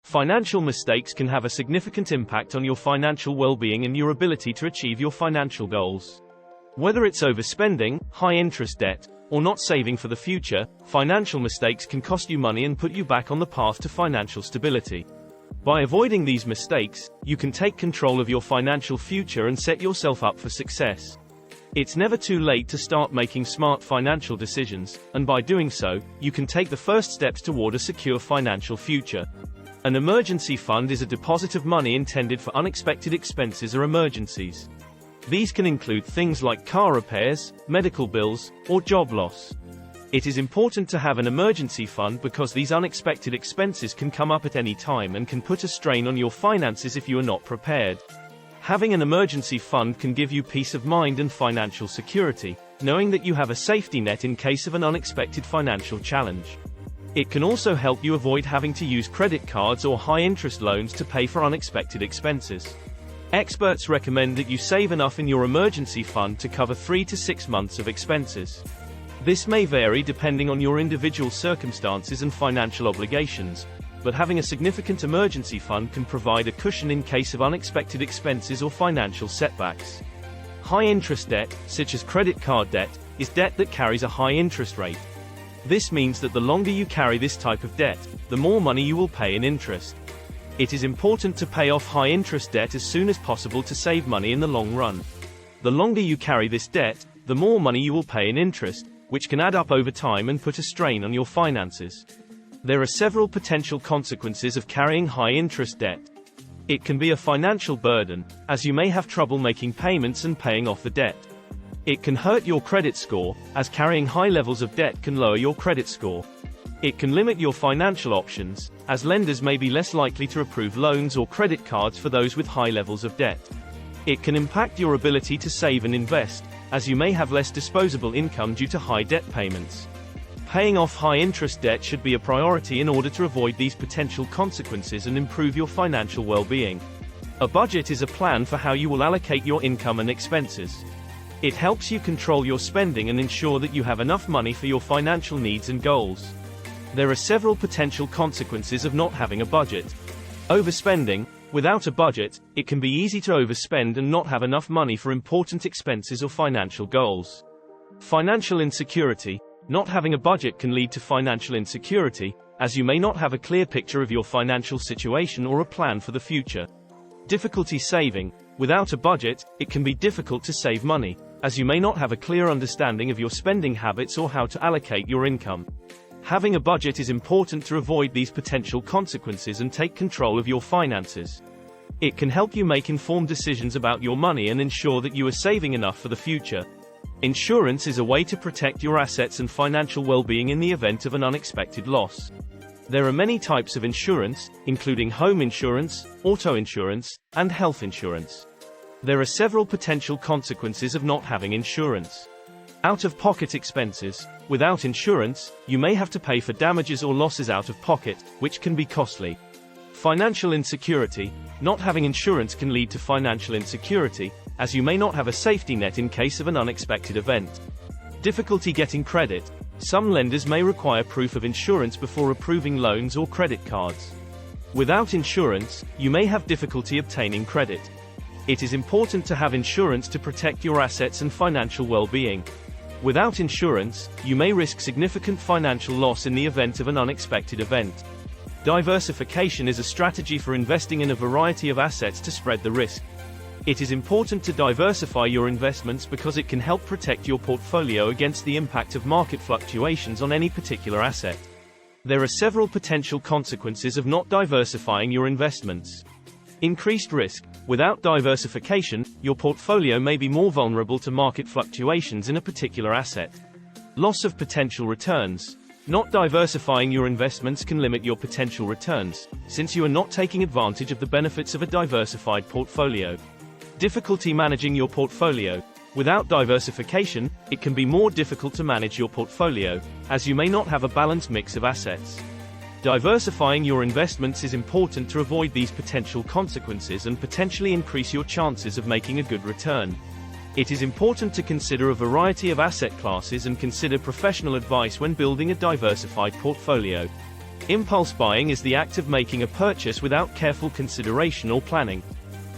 Financial mistakes can have a significant impact on your financial well-being and your ability to achieve your financial goals. Whether it's overspending, high-interest debt, or not saving for the future, financial mistakes can cost you money and put you back on the path to financial stability. By avoiding these mistakes, you can take control of your financial future and set yourself up for success. It's never too late to start making smart financial decisions, and by doing so, you can take the first steps toward a secure financial future. An emergency fund is a deposit of money intended for unexpected expenses or emergencies. These can include things like car repairs, medical bills, or job loss. It is important to have an emergency fund because these unexpected expenses can come up at any time and can put a strain on your finances if you are not prepared. Having an emergency fund can give you peace of mind and financial security, knowing that you have a safety net in case of an unexpected financial challenge. It can also help you avoid having to use credit cards or high-interest loans to pay for unexpected expenses. Experts recommend that you save enough in your emergency fund to cover 3 to 6 months of expenses. This may vary depending on your individual circumstances and financial obligations, but having a significant emergency fund can provide a cushion in case of unexpected expenses or financial setbacks. High-interest debt, such as credit card debt, is debt that carries a high interest rate. This means that the longer you carry this type of debt, the more money you will pay in interest. It is important to pay off high-interest debt as soon as possible to save money in the long run. The longer you carry this debt, the more money you will pay in interest, which can add up over time and put a strain on your finances. There are several potential consequences of carrying high-interest debt. It can be a financial burden, as you may have trouble making payments and paying off the debt. It can hurt your credit score, as carrying high levels of debt can lower your credit score. It can limit your financial options, as lenders may be less likely to approve loans or credit cards for those with high levels of debt. It can impact your ability to save and invest, as you may have less disposable income due to high debt payments. Paying off high-interest debt should be a priority in order to avoid these potential consequences and improve your financial well-being. A budget is a plan for how you will allocate your income and expenses. It helps you control your spending and ensure that you have enough money for your financial needs and goals. There are several potential consequences of not having a budget. Overspending. Without a budget, it can be easy to overspend and not have enough money for important expenses or financial goals. Financial insecurity. Not having a budget can lead to financial insecurity, as you may not have a clear picture of your financial situation or a plan for the future. Difficulty saving. Without a budget, it can be difficult to save money, as you may not have a clear understanding of your spending habits or how to allocate your income. Having a budget is important to avoid these potential consequences and take control of your finances. It can help you make informed decisions about your money and ensure that you are saving enough for the future. Insurance is a way to protect your assets and financial well-being in the event of an unexpected loss. There are many types of insurance, including home insurance, auto insurance, and health insurance. There are several potential consequences of not having insurance. Out-of-pocket expenses. Without insurance, you may have to pay for damages or losses out of pocket, which can be costly. Financial insecurity. Not having insurance can lead to financial insecurity, as you may not have a safety net in case of an unexpected event. Difficulty getting credit. Some lenders may require proof of insurance before approving loans or credit cards. Without insurance, you may have difficulty obtaining credit. It is important to have insurance to protect your assets and financial well-being. Without insurance, you may risk significant financial loss in the event of an unexpected event. Diversification is a strategy for investing in a variety of assets to spread the risk. It is important to diversify your investments because it can help protect your portfolio against the impact of market fluctuations on any particular asset. There are several potential consequences of not diversifying your investments. Increased risk. Without diversification, your portfolio may be more vulnerable to market fluctuations in a particular asset. Loss of potential returns. Not diversifying your investments can limit your potential returns, since you are not taking advantage of the benefits of a diversified portfolio. Difficulty managing your portfolio. Without diversification, it can be more difficult to manage your portfolio, as you may not have a balanced mix of assets. Diversifying your investments is important to avoid these potential consequences and potentially increase your chances of making a good return. It is important to consider a variety of asset classes and consider professional advice when building a diversified portfolio. Impulse buying is the act of making a purchase without careful consideration or planning.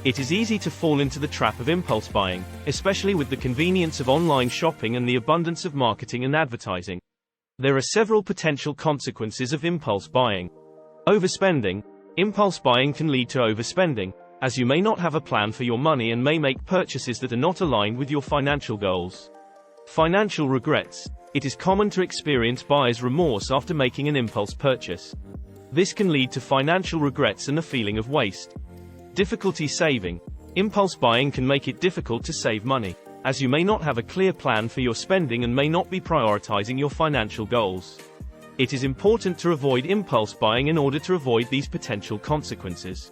It is easy to fall into the trap of impulse buying, especially with the convenience of online shopping and the abundance of marketing and advertising. There are several potential consequences of impulse buying. Overspending. Impulse buying can lead to overspending, as you may not have a plan for your money and may make purchases that are not aligned with your financial goals. Financial regrets. It is common to experience buyer's remorse after making an impulse purchase. This can lead to financial regrets and a feeling of waste. Difficulty saving. Impulse buying can make it difficult to save money, as you may not have a clear plan for your spending and may not be prioritizing your financial goals. It is important to avoid impulse buying in order to avoid these potential consequences.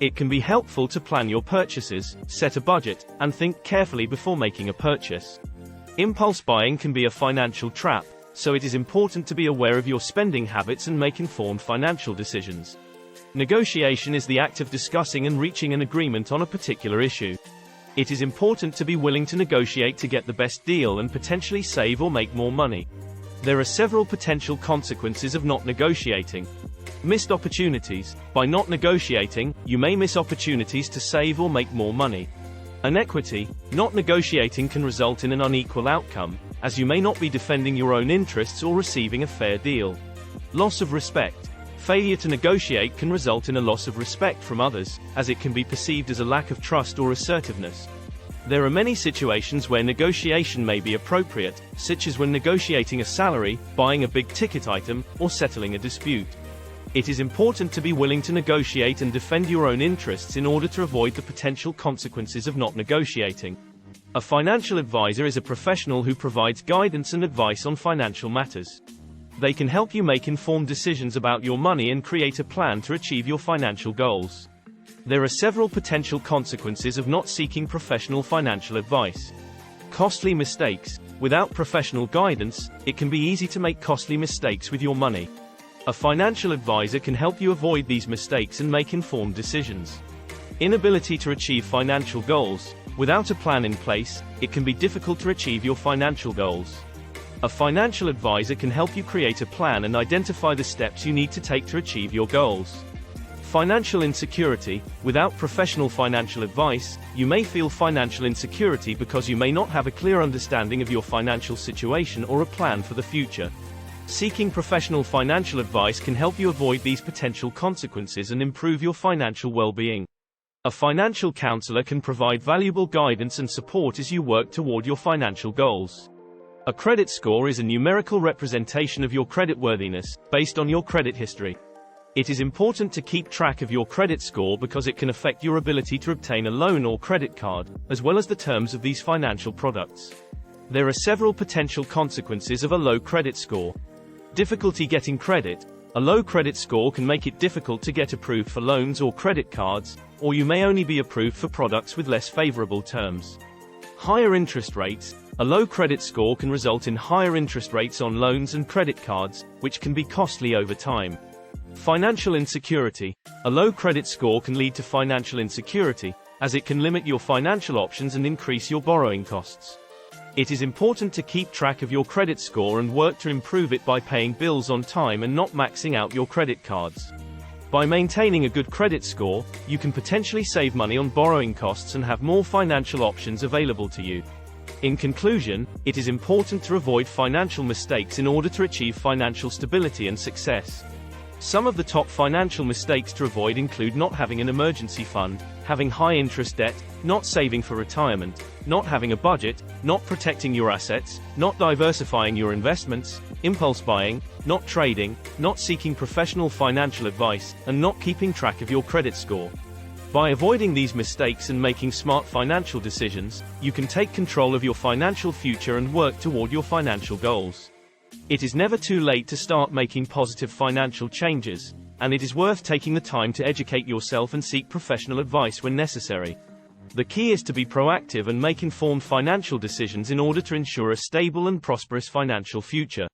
It can be helpful to plan your purchases, set a budget, and think carefully before making a purchase. Impulse buying can be a financial trap, so it is important to be aware of your spending habits and make informed financial decisions. Negotiation is the act of discussing and reaching an agreement on a particular issue. It is important to be willing to negotiate to get the best deal and potentially save or make more money. There are several potential consequences of not negotiating. Missed opportunities. By not negotiating, you may miss opportunities to save or make more money. Inequity. Not negotiating can result in an unequal outcome, as you may not be defending your own interests or receiving a fair deal. Loss of respect. Failure to negotiate can result in a loss of respect from others, as it can be perceived as a lack of trust or assertiveness. There are many situations where negotiation may be appropriate, such as when negotiating a salary, buying a big-ticket item, or settling a dispute. It is important to be willing to negotiate and defend your own interests in order to avoid the potential consequences of not negotiating. A financial advisor is a professional who provides guidance and advice on financial matters. They can help you make informed decisions about your money and create a plan to achieve your financial goals. There are several potential consequences of not seeking professional financial advice. Costly mistakes. Without professional guidance, it can be easy to make costly mistakes with your money. A financial advisor can help you avoid these mistakes and make informed decisions. Inability to achieve financial goals. Without a plan in place, it can be difficult to achieve your financial goals. A financial advisor can help you create a plan and identify the steps you need to take to achieve your goals. Financial insecurity. Without professional financial advice, you may feel financial insecurity because you may not have a clear understanding of your financial situation or a plan for the future. Seeking professional financial advice can help you avoid these potential consequences and improve your financial well-being. A financial counselor can provide valuable guidance and support as you work toward your financial goals. A credit score is a numerical representation of your creditworthiness, based on your credit history. It is important to keep track of your credit score because it can affect your ability to obtain a loan or credit card, as well as the terms of these financial products. There are several potential consequences of a low credit score. Difficulty getting credit. A low credit score can make it difficult to get approved for loans or credit cards, or you may only be approved for products with less favorable terms. Higher interest rates. A low credit score can result in higher interest rates on loans and credit cards, which can be costly over time. Financial insecurity. A low credit score can lead to financial insecurity, as it can limit your financial options and increase your borrowing costs. It is important to keep track of your credit score and work to improve it by paying bills on time and not maxing out your credit cards. By maintaining a good credit score, you can potentially save money on borrowing costs and have more financial options available to you. In conclusion, it is important to avoid financial mistakes in order to achieve financial stability and success. Some of the top financial mistakes to avoid include not having an emergency fund, having high interest debt, not saving for retirement, not having a budget, not protecting your assets, not diversifying your investments, impulse buying, not trading, not seeking professional financial advice, and not keeping track of your credit score. By avoiding these mistakes and making smart financial decisions, you can take control of your financial future and work toward your financial goals. It is never too late to start making positive financial changes, and it is worth taking the time to educate yourself and seek professional advice when necessary. The key is to be proactive and make informed financial decisions in order to ensure a stable and prosperous financial future.